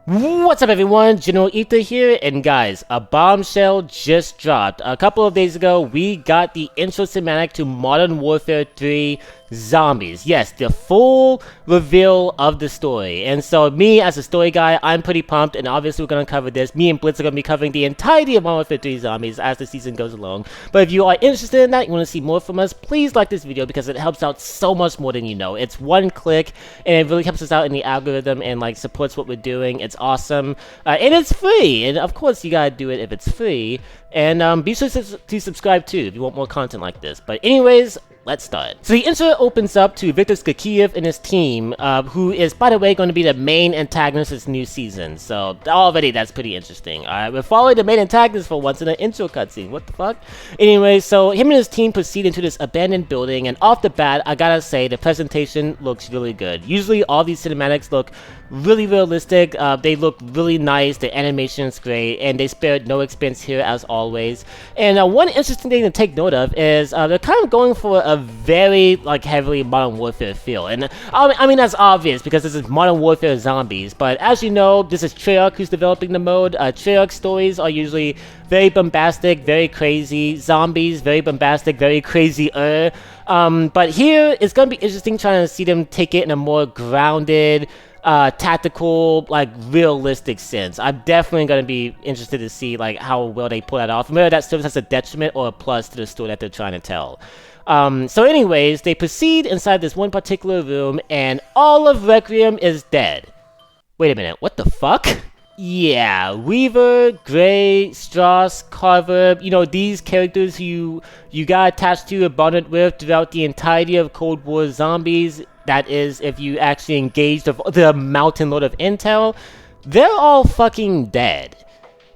What's up everyone, General Ether here, and guys, a bombshell just dropped. A couple of days ago, we got the intro cinematic to Modern Warfare 3 Zombies. Yes, the full reveal of the story. And so me, as a story guy, I'm pretty pumped, and obviously we're going to cover this. Me and Blitz are going to be covering the entirety of Modern Warfare 3 Zombies as the season goes along. But if you are interested in that, you want to see more from us, please like this video because it helps out so much more than you know. It's one click, and it really helps us out in the algorithm and like supports what we're doing. It's awesome, and it's free, and of course you gotta do it if it's free, and be sure to subscribe too if you want more content like this. But anyways, let's start. So the intro opens up to Viktor Skakiev and his team, who is, by the way, going to be the main antagonist of this new season. So already that's pretty interesting. Alright, we're following the main antagonist for once in an intro cutscene. What the fuck? Anyway, so him and his team proceed into this abandoned building, and off the bat, I gotta say, the presentation looks really good. Usually all these cinematics look really realistic, they look really nice, the animation is great, and they spared no expense here as always. And one interesting thing to take note of is they're kind of going for a very like heavily Modern Warfare feel, and I mean that's obvious because this is Modern Warfare Zombies, but as you know, this is Treyarch who's developing the mode. Treyarch stories are usually very bombastic, very crazy. Zombies, very bombastic, very crazy. But here it's gonna be interesting trying to see them take it in a more grounded, tactical, like realistic sense. I'm definitely going to be interested to see like how well they pull that off, whether that serves as a detriment or a plus to the story that they're trying to tell. So anyways, they proceed inside this one particular room, and all of Requiem is dead. Wait a minute, what the fuck? Yeah, Weaver, Gray, Strauss, Carver, you know, these characters who you got attached to or bonded with throughout the entirety of Cold War Zombies. That is, if you actually engage the Mountain Lord of Intel, they're all fucking dead.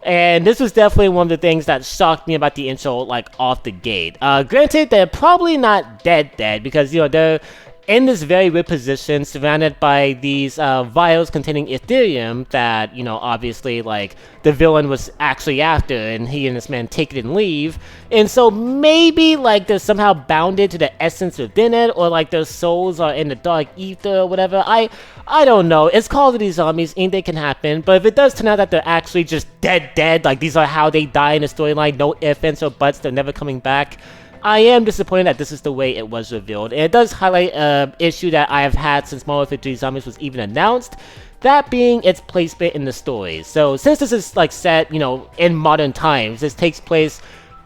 And this was definitely one of the things that shocked me about the intro, like, off the gate. Granted, they're probably not dead because, you know, they're in this very weird position, surrounded by these vials containing Ethereum that, you know, obviously, like, the villain was actually after, and he and this man take it and leave. And so maybe, like, they're somehow bounded to the essence within it, or, like, their souls are in the dark ether or whatever. I don't know. It's Call of Duty Zombies, anything can happen, but if it does turn out that they're actually just dead, like, these are how they die in the storyline, no ifs, ands, or buts, they're never coming back, I am disappointed that this is the way it was revealed, and it does highlight an issue that I have had since Modern Warfare 3 Zombies was even announced, that being its placement in the story. So since this is like set, you know, in modern times, this takes place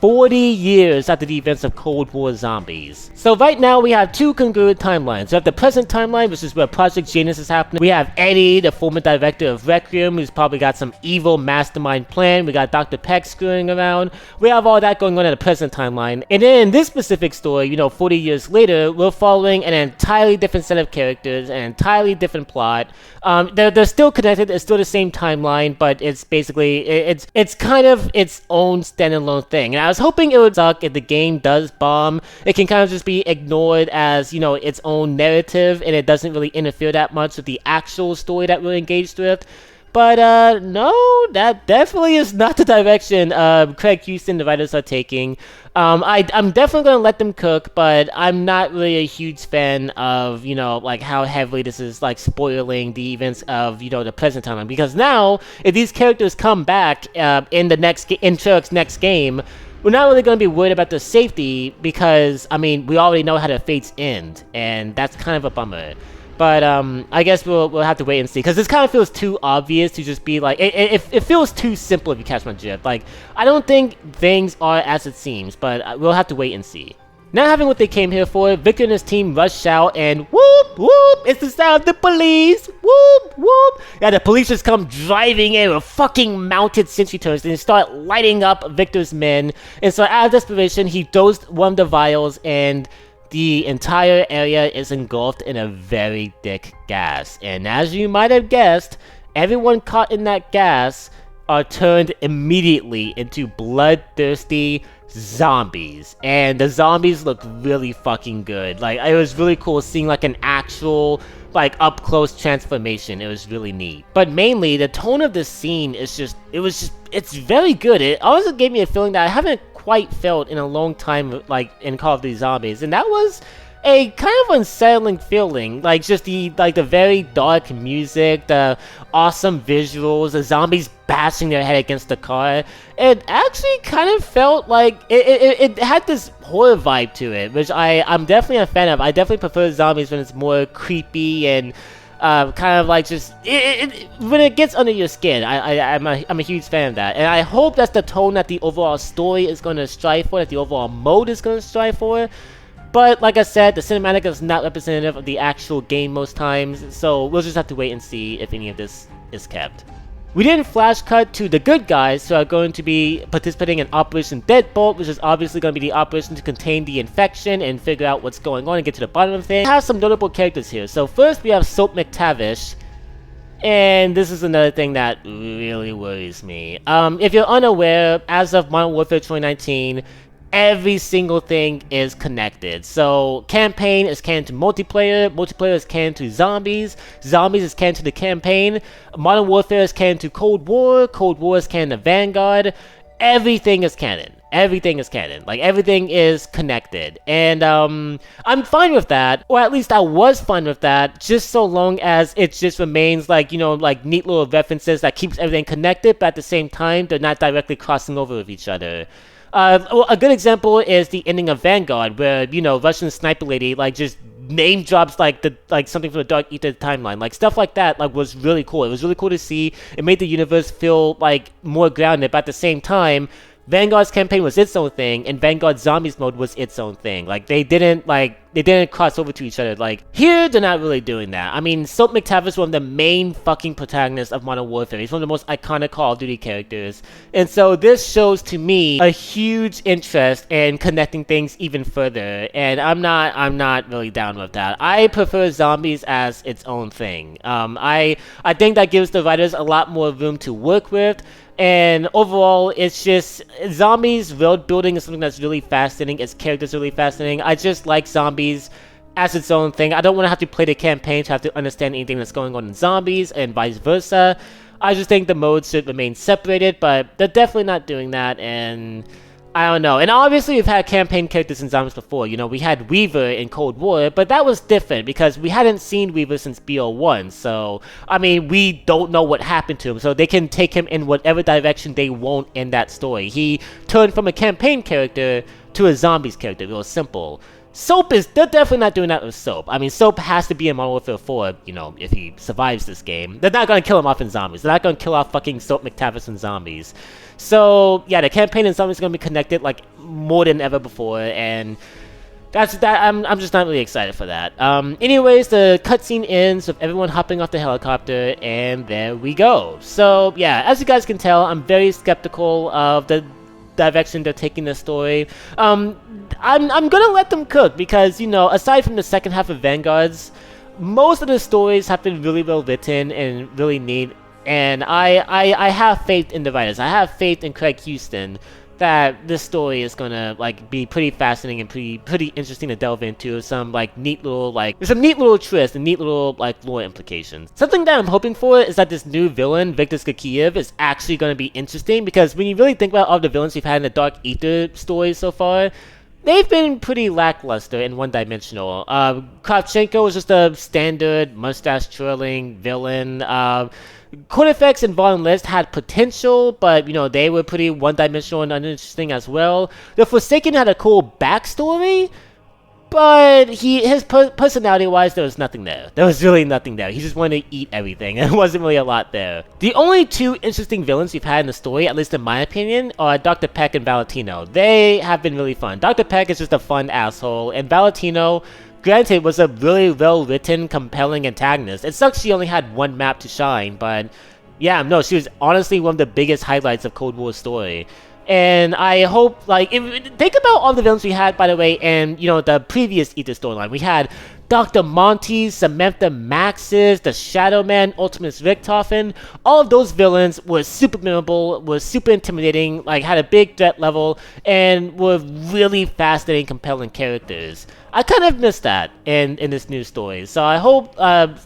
40 years after the events of Cold War Zombies. So right now we have two congruent timelines. We have the present timeline, which is where Project Janus is happening. We have Eddie, the former director of Requiem, who's probably got some evil mastermind plan. We got Dr. Peck screwing around. We have all that going on in the present timeline. And then in this specific story, you know, 40 years later, we're following an entirely different set of characters, an entirely different plot. They're still connected, it's still the same timeline, but it's basically, it's kind of its own standalone thing. And I was hoping it would suck if the game does bomb. It can kind of just be ignored as, you know, its own narrative, and it doesn't really interfere that much with the actual story that we're engaged with. But, no, that definitely is not the direction Craig Houston, the writers, are taking. I'm definitely going to let them cook, but I'm not really a huge fan of, you know, like, how heavily this is, like, spoiling the events of, you know, the present timeline. Because now, if these characters come back in Treyarch's next game, we're not really going to be worried about their safety because, I mean, we already know how their fates end, and that's kind of a bummer. But I guess we'll have to wait and see, because this kind of feels too obvious to just be like, it feels too simple if you catch my drift. Like, I don't think things are as it seems, but we'll have to wait and see. Not having what they came here for, Viktor and his team rush out and whoop, whoop, it's the sound of the police, whoop, whoop. Yeah, the police just come driving in with fucking mounted sentry turrets and they start lighting up Viktor's men. And so out of desperation, he dosed one of the vials, and the entire area is engulfed in a very thick gas. And as you might have guessed, everyone caught in that gas are turned immediately into bloodthirsty zombies. And the zombies look really fucking good. Like, it was really cool seeing like an actual, like, up close transformation. It was really neat. But mainly, the tone of the scene is just, it's very good. It also gave me a feeling that I haven't quite felt in a long time, like in Call of Duty Zombies, and that was a kind of unsettling feeling. Like just the very dark music, the awesome visuals, the zombies bashing their head against the car. It actually kind of felt like it had this horror vibe to it, which I'm definitely a fan of. I definitely prefer zombies when it's more creepy and kind of like just when it gets under your skin. I'm a huge fan of that, and I hope that's the tone that the overall story is going to strive for, that the overall mode is going to strive for. But like I said, the cinematic is not representative of the actual game most times, so we'll just have to wait and see if any of this is kept. We then flash cut to the good guys who are going to be participating in Operation Deadbolt, which is obviously going to be the operation to contain the infection and figure out what's going on and get to the bottom of things. We have some notable characters here. So first we have Soap McTavish, and this is another thing that really worries me. If you're unaware, as of Modern Warfare 2019, every single thing is connected. So campaign is canon to multiplayer, multiplayer is canon to zombies, zombies is canon to the campaign, Modern Warfare is canon to Cold War, Cold War is canon to Vanguard. Everything is canon. Everything is canon. Like, everything is connected. And I'm fine with that, or at least I was fine with that, just so long as it just remains like, you know, like neat little references that keeps everything connected, but at the same time they're not directly crossing over with each other. Well, a good example is the ending of Vanguard, where, you know, Russian sniper lady like just name drops like something from the Dark Ether timeline, like stuff like that. Like, was really cool. It was really cool to see. It made the universe feel like more grounded, but at the same time, Vanguard's campaign was its own thing, and Vanguard Zombies mode was its own thing. Like, they didn't cross over to each other. Like, here, they're not really doing that. I mean, Soap McTavish is one of the main fucking protagonists of Modern Warfare. He's one of the most iconic Call of Duty characters. And so this shows, to me, a huge interest in connecting things even further. And I'm not really down with that. I prefer Zombies as its own thing. I think that gives the writers a lot more room to work with. And overall, it's just, Zombies world building is something that's really fascinating. Its characters are really fascinating. I just like Zombies as its own thing. I don't want to have to play the campaign to have to understand anything that's going on in Zombies, and vice versa. I just think the modes should remain separated, but they're definitely not doing that, and I don't know. And obviously we've had campaign characters in Zombies before. You know, we had Weaver in Cold War, but that was different because we hadn't seen Weaver since BO1. So, I mean, we don't know what happened to him. So they can take him in whatever direction they want in that story. He turned from a campaign character to a Zombies character. It was simple. Soap they're definitely not doing that with Soap. I mean, Soap has to be in Modern Warfare 4, you know, if he survives this game. They're not going to kill him off in Zombies. They're not going to kill off fucking Soap McTavish in Zombies. So, yeah, the campaign in Zombies is going to be connected, like, more than ever before, and I'm just not really excited for that. Anyways, the cutscene ends with everyone hopping off the helicopter, and there we go. So, yeah, as you guys can tell, I'm very skeptical of the direction they're taking the story. I'm gonna let them cook, because, you know, aside from the second half of Vanguard's, most of the stories have been really well written and really neat, and I have faith in the writers. I have faith in Craig Houston that this story is gonna, like, be pretty fascinating and pretty interesting to delve into. Some, like, neat little, like, there's some neat little twists and neat little, like, lore implications. Something that I'm hoping for is that this new villain, Viktor Skakiev, is actually gonna be interesting, because when you really think about all the villains we've had in the Dark Ether stories so far, they've been pretty lackluster and one-dimensional. Kravchenko was just a standard mustache-twirling villain. Cornifex and Von List had potential, but, you know, they were pretty one-dimensional and uninteresting as well. The Forsaken had a cool backstory, but his personality-wise, there was nothing there. There was really nothing there. He just wanted to eat everything, and there wasn't really a lot there. The only two interesting villains we've had in the story, at least in my opinion, are Dr. Peck and Valentino. They have been really fun. Dr. Peck is just a fun asshole, and Valentino, granted, was a really well-written, compelling antagonist. It sucks she only had one map to shine, but yeah, no, she was honestly one of the biggest highlights of Cold War's story. And I hope, like, think about all the villains we had, by the way, and, you know, the previous Ether storyline. We had Dr. Monty, Samantha Maxis, the Shadow Man, Ultimus Richthofen. All of those villains were super memorable, were super intimidating, like, had a big threat level, and were really fascinating, compelling characters. I kind of missed that in this new story, so I hope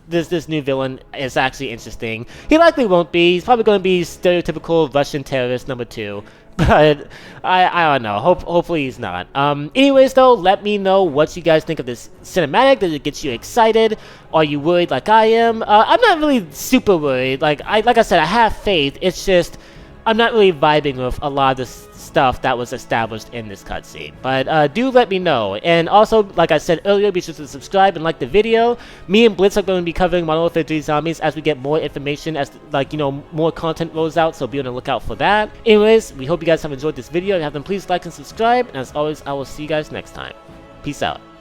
this new villain is actually interesting. He likely won't be. He's probably going to be stereotypical Russian terrorist number 2. But I don't know. Hopefully he's not. Anyways, though, let me know what you guys think of this cinematic. Does it get you excited? Are you worried like I am? I'm not really super worried. Like I said, I have faith. It's just I'm not really vibing with a lot of the stuff that was established in this cutscene. But do let me know. And also, like I said earlier, be sure to subscribe and like the video. Me and Blitz are going to be covering Modern Warfare 3 Zombies as we get more information, as like, you know, more content rolls out, so be on the lookout for that. Anyways, we hope you guys have enjoyed this video, and have them please like and subscribe, and as always, I will see you guys next time. Peace out.